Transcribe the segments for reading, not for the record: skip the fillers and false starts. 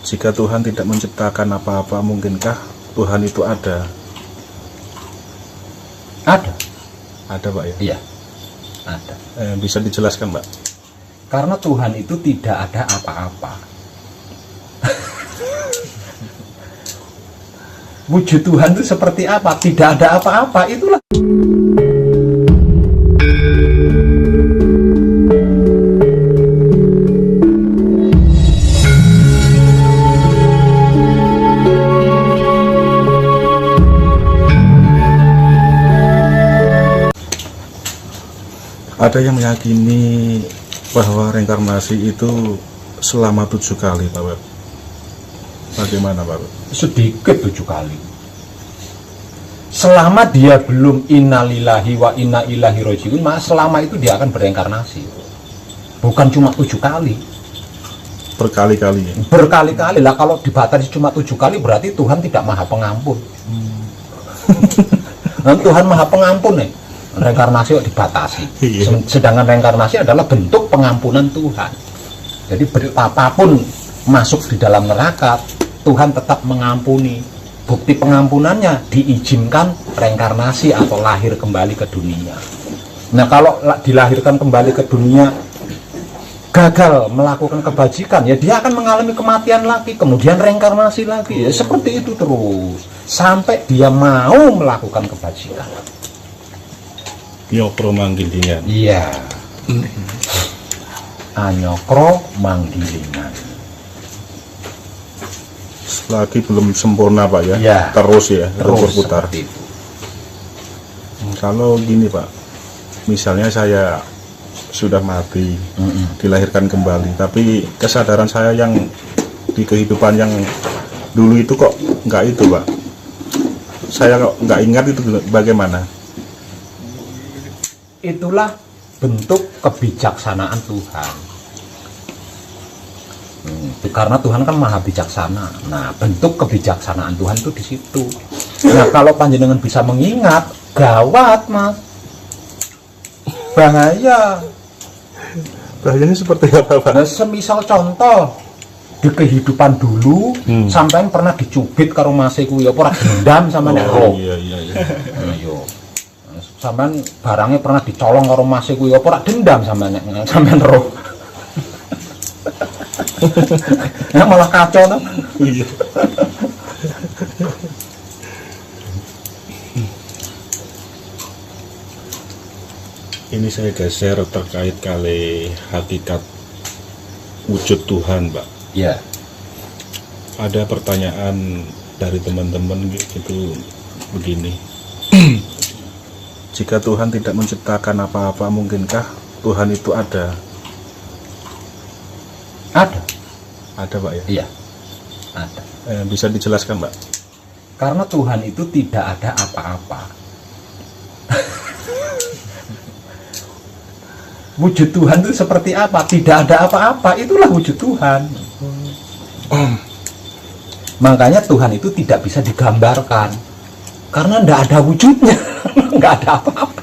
Jika Tuhan tidak menciptakan apa-apa, mungkinkah Tuhan itu ada? Ada. Ada, Pak ya? Iya, ada. Bisa dijelaskan, Pak? Karena Tuhan itu tidak ada apa-apa. Wujud Tuhan itu seperti apa? Tidak ada apa-apa, itulah. Ada yang meyakini bahwa reinkarnasi itu selama 7 kali, Pak Web. Bagaimana, Pak Web? Sedikit 7 kali. Selama dia belum innalillahi wa inna ilaihi rajiun, maka selama itu dia akan bereinkarnasi. Bukan cuma 7 kali. Berkali-kali. Berkali-kali lah. Kalau dibatasi cuma 7 kali berarti Tuhan tidak maha pengampun. Dan Tuhan maha pengampun nih. Reinkarnasi kok dibatasi. Sedangkan reinkarnasi adalah bentuk pengampunan Tuhan. Jadi betapapun masuk di dalam neraka, Tuhan tetap mengampuni. Bukti pengampunannya diizinkan reinkarnasi atau lahir kembali ke dunia. Nah, kalau dilahirkan kembali ke dunia gagal melakukan kebajikan, ya dia akan mengalami kematian lagi, kemudian reinkarnasi lagi. Ya seperti itu terus sampai dia mau melakukan kebajikan. Nyokro manggilingan. Iya. Anyokro manggilingan. Selagi belum sempurna, Pak ya. Ya. Terus ya, Terus berputar. seperti itu. Kalau gini, Pak. Misalnya saya sudah mati, dilahirkan kembali, tapi kesadaran saya yang di kehidupan yang dulu itu kok nggak itu, Pak. Saya kok nggak ingat itu bagaimana? Itulah bentuk kebijaksanaan Tuhan. Karena Tuhan kan maha bijaksana. Nah, bentuk kebijaksanaan Tuhan itu di situ. Nah, kalau panjenengan bisa mengingat, gawat, Mas. Bahaya. Bahayanya seperti apa, Pak? Nah, semisal contoh di kehidupan dulu, sampean pernah dicubit karo mase kuwi apa ora dendam sama nek roh. Iya. Ayo. Sampean barangnya pernah dicolong karo mase kuwi apa ora dendam sampean roh. Ya malah kacau to. Iya. Ini saya geser terkait kali hakikat wujud Tuhan, Pak. Ya. Ada pertanyaan dari teman-teman gitu begini. Jika Tuhan tidak menciptakan apa-apa, mungkinkah Tuhan itu ada? Ada. Ada, Pak ya? Iya. Ada. Bisa dijelaskan, Pak? Karena Tuhan itu tidak ada apa-apa. Wujud Tuhan itu seperti apa? Tidak ada apa-apa, itulah wujud Tuhan. Makanya Tuhan itu tidak bisa digambarkan. Karena tidak ada wujudnya. Tidak ada apa-apa.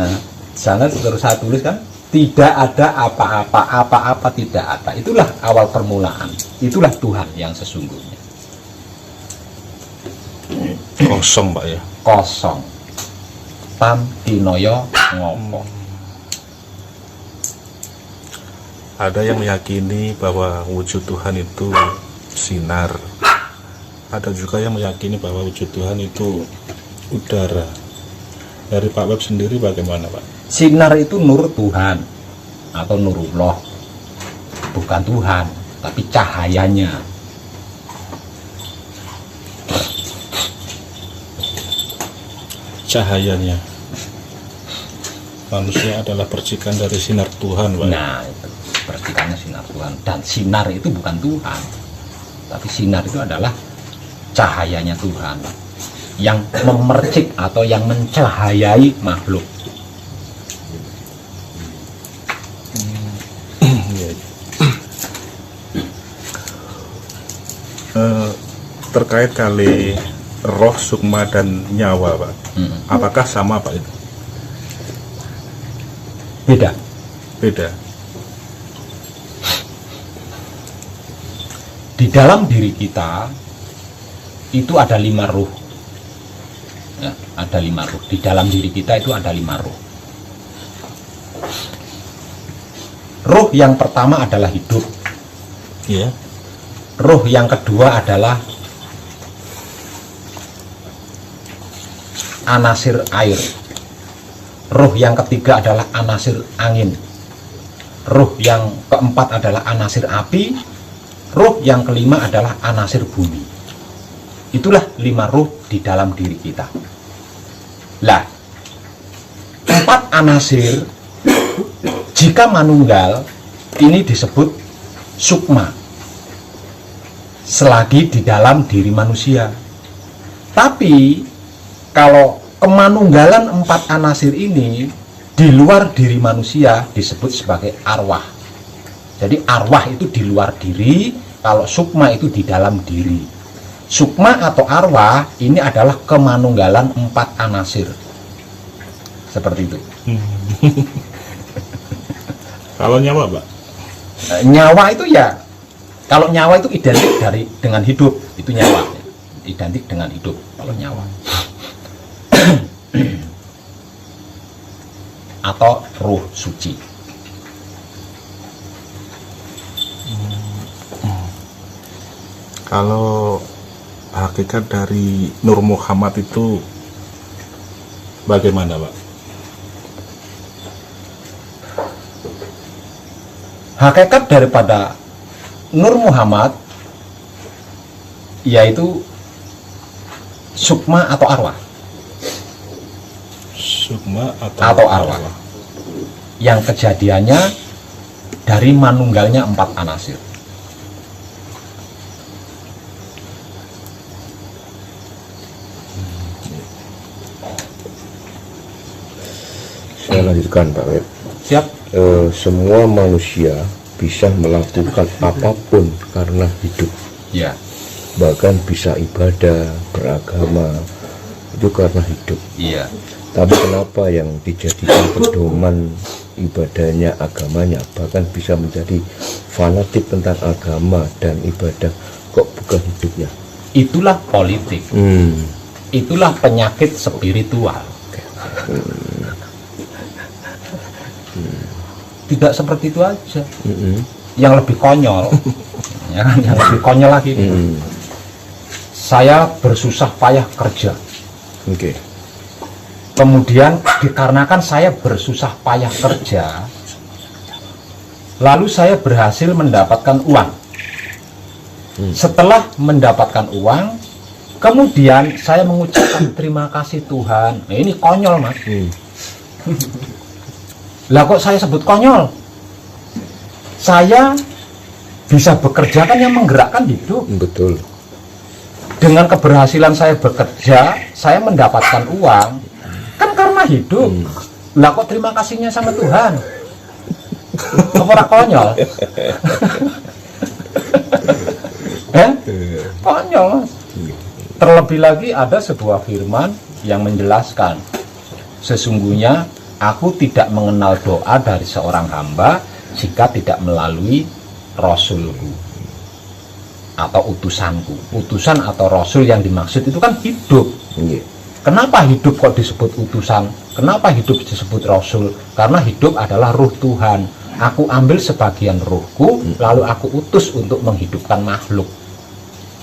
Nah, jangan terus saya tulis kan, tidak ada apa-apa, apa-apa tidak ada. Itulah awal permulaan. Itulah Tuhan yang sesungguhnya. Kosong, Pak ya? Kosong. Tan tinoyo ngopo. Ada yang meyakini bahwa wujud Tuhan itu sinar. Ada juga yang meyakini bahwa wujud Tuhan itu udara. Dari Pak Web sendiri bagaimana, Pak? Sinar itu nur Tuhan atau nurullah. Bukan Tuhan, tapi cahayanya. Cahayanya. Manusia adalah percikan dari sinar Tuhan, Pak. Nah, itu percikannya sinar Tuhan. Dan sinar itu bukan Tuhan, tapi sinar itu adalah cahayanya Tuhan yang memercik atau yang mencahayai makhluk. Terkait kali roh, sukma, dan nyawa, Pak. Apakah sama, Pak itu? Beda. Beda. di dalam diri kita itu ada 5 ruh. Ya, ada 5 ruh. Di dalam diri kita itu ada 5 ruh. Ruh yang pertama adalah hidup. Ya. Ruh yang kedua adalah anasir air. Ruh yang ketiga adalah anasir angin. Ruh yang keempat adalah anasir api. Ruh yang kelima adalah anasir bumi. Itulah 5 ruh di dalam diri kita. Lah, 4 anasir jika manunggal ini disebut sukma selagi di dalam diri manusia. Tapi kalau kemanunggalan 4 anasir ini di luar diri manusia disebut sebagai arwah. Jadi arwah itu di luar diri, kalau sukma itu di dalam diri. Sukma atau arwah ini adalah kemanunggalan 4 anasir. Seperti itu. Kalau nyawa, Pak? Nyawa itu ya, kalau nyawa itu identik dengan hidup, itu nyawa. Identik dengan hidup kalau nyawa. Atau ruh suci. Kalau hakikat dari Nur Muhammad itu bagaimana, Pak? Hakikat daripada Nur Muhammad yaitu sukma atau arwah. Sukma Atau arwah. Yang kejadiannya dari manunggalnya 4 anasir. Saya lanjutkan, Pak Web. Siap? Semua manusia bisa melakukan apapun karena hidup. Ya. Bahkan bisa ibadah, beragama, itu karena hidup. Iya. Tapi kenapa yang dijadikan pedoman ibadahnya, agamanya, bahkan bisa menjadi fanatik tentang agama dan ibadah, kok bukan hidupnya? Itulah politik. Itulah penyakit spiritual. Tidak seperti itu aja. Yang lebih konyol, ya kan? Yang lebih konyol lagi. Saya bersusah payah kerja. Oke. Kemudian dikarenakan saya bersusah payah kerja, lalu saya berhasil mendapatkan uang. Setelah mendapatkan uang, kemudian saya mengucapkan terima kasih Tuhan. Nah, ini konyol, Mas. Lah kok saya sebut konyol? Saya bisa bekerja kan yang menggerakkan hidup. Betul. Dengan keberhasilan saya bekerja, saya mendapatkan uang, kan karena hidup. Lah kok terima kasihnya sama Tuhan? Apa orang konyol? Konyol, Mas. Terlebih lagi ada sebuah firman yang menjelaskan, sesungguhnya aku tidak mengenal doa dari seorang hamba jika tidak melalui Rasulku atau utusanku. Utusan atau Rasul yang dimaksud itu kan hidup. Kenapa hidup kok disebut utusan? Kenapa hidup disebut Rasul? Karena hidup adalah ruh Tuhan. Aku ambil sebagian ruhku, lalu aku utus untuk menghidupkan makhluk.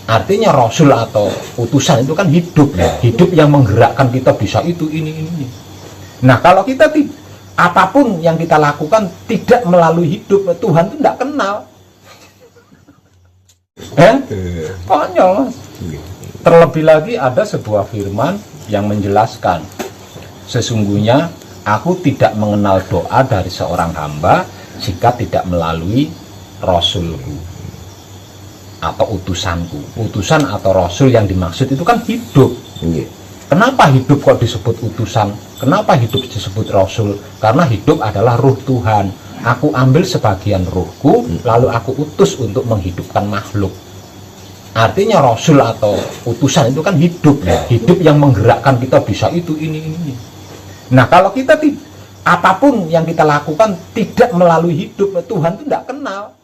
Artinya Rasul atau utusan itu kan hidup. Hidup yang menggerakkan kita bisa itu, ini. Nah, kalau kita apapun yang kita lakukan tidak melalui hidup, Tuhan itu tidak kenal. Konyol, Mas. Terlebih lagi ada sebuah firman yang menjelaskan, sesungguhnya aku tidak mengenal doa dari seorang hamba jika tidak melalui Rasulku atau utusanku. Utusan atau Rasul yang dimaksud itu kan hidup. Kenapa hidup kok disebut utusan? Kenapa hidup disebut Rasul? Karena hidup adalah ruh Tuhan. Aku ambil sebagian ruhku, lalu aku utus untuk menghidupkan makhluk. Artinya Rasul atau utusan itu kan hidup. Hidup yang menggerakkan kita bisa itu, ini. Nah, kalau kita apapun yang kita lakukan tidak melalui hidup, Tuhan itu tidak kenal.